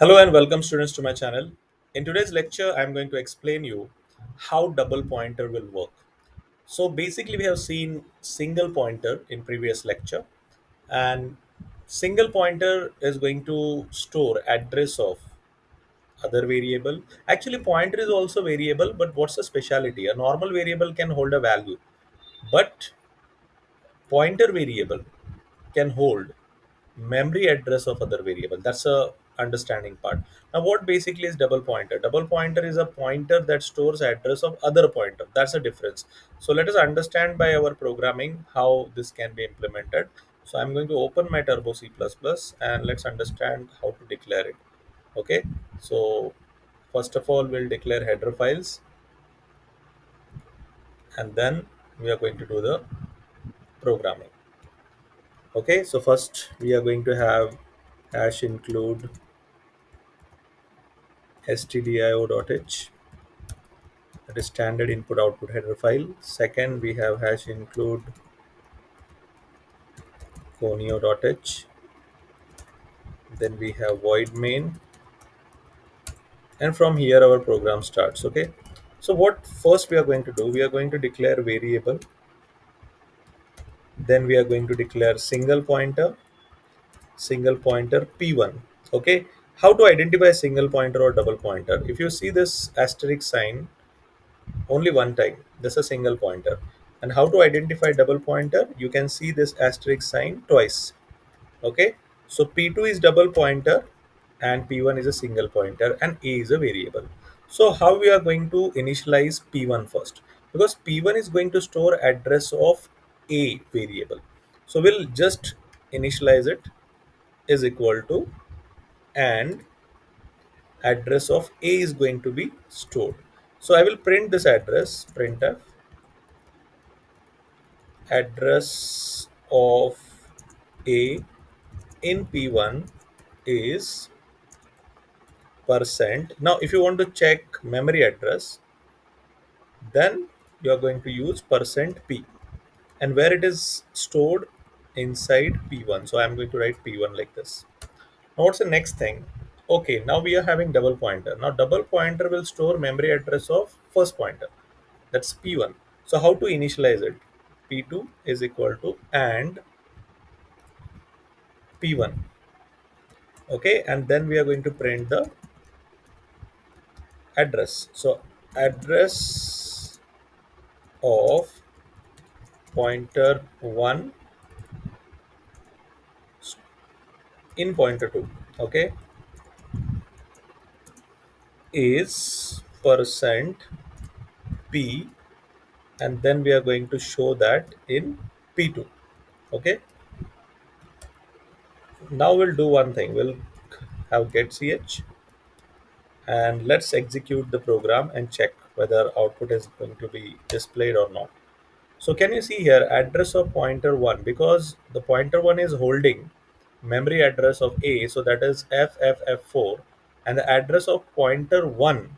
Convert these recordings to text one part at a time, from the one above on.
Hello and welcome students to my channel. In today's lecture, I'm going to explain you how double pointer will work. So basically we have seen single pointer in previous lecture, and single pointer is going to store address of other variable. Actually pointer is also variable, but what's the speciality? A normal variable can hold a value, but pointer variable can hold memory address of other variable. That's a understanding part. Now what basically is double pointer? Double pointer is a pointer that stores address of other pointer. That's a difference. So let us understand by our programming how this can be implemented. So I'm going to open my turbo C++ and let's understand how to declare it. Okay, so first of all we'll declare header files, and then we are going to do the programming. Okay, so first we are going to have hash include stdio.h, that is standard input output header file. Second, we have hash include conio.h. Then we have void main, and from here our program starts. Okay, so what first we are going to do, we are going to declare variable, then we are going to declare single pointer p1. Okay, how to identify single pointer or double pointer? If you see this asterisk sign only one time, this is a single pointer. And how to identify double pointer? You can see this asterisk sign twice. Okay, so p2 is double pointer and p1 is a single pointer and a is a variable. So how we are going to initialize p1 first? Because p1 is going to store address of a variable, so we'll just initialize it is equal to, and address of a is going to be stored. So I will print this address, printf address of a in p1 is percent. Now if you want to check memory address, then you are going to use percent p, and where it is stored inside p1. So I'm going to write p1 like this. Now what's the next thing? Okay, now we are having double pointer. Now double pointer will store memory address of first pointer, that's p1. So how to initialize it? P2 is equal to and p1. Okay, and then we are going to print the address. So address of pointer 1 in pointer 2, okay, is percent p, and then we are going to show that in p2. Okay, now we'll do one thing, we'll have get ch, and let's execute the program and check whether output is going to be displayed or not. So can you see here address of pointer 1, because the pointer 1 is holding memory address of a, so that is FFF4, and the address of pointer 1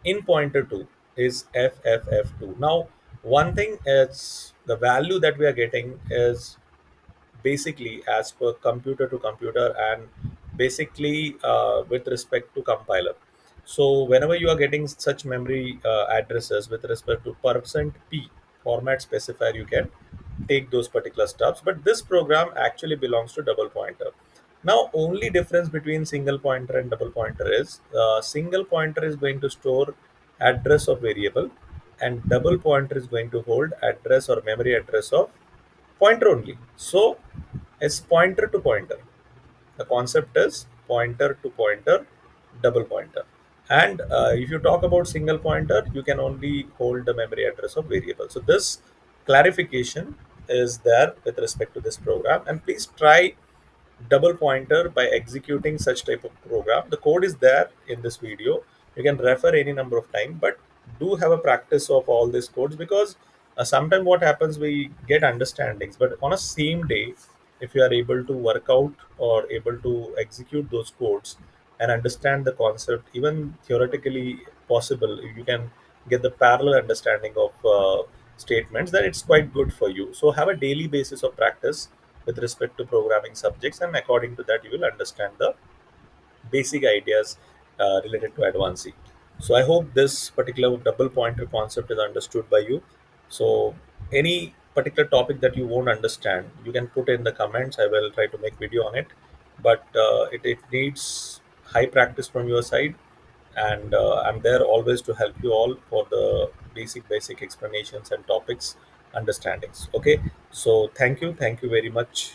in pointer 2 is FFF2. Now one thing is the value that we are getting is basically as per computer to computer, and basically with respect to compiler. So whenever you are getting such memory addresses with respect to percent p format specifier, you can take those particular stuffs, but this program actually belongs to double pointer. Now only difference between single pointer and double pointer is single pointer is going to store address of variable, and double pointer is going to hold address or memory address of pointer only. So it's pointer to pointer. The concept is pointer to pointer, double pointer. And if you talk about single pointer, you can only hold the memory address of variable. So this clarification is there with respect to this program. And please try double pointer by executing such type of program. The code is there in this video. You can refer any number of time, but do have a practice of all these codes, because sometimes what happens, we get understandings, but on a same day, if you are able to work out or able to execute those codes and understand the concept, even theoretically possible, you can get the parallel understanding of statements, that it's quite good for you. So have a daily basis of practice with respect to programming subjects, and according to that you will understand the basic ideas related to advancing. So I hope this particular double pointer concept is understood by you. So any particular topic that you won't understand, you can put in the comments. I will try to make video on it, but it needs high practice from your side, and I'm there always to help you all for the basic explanations and topics understandings. Okay, so thank you very much.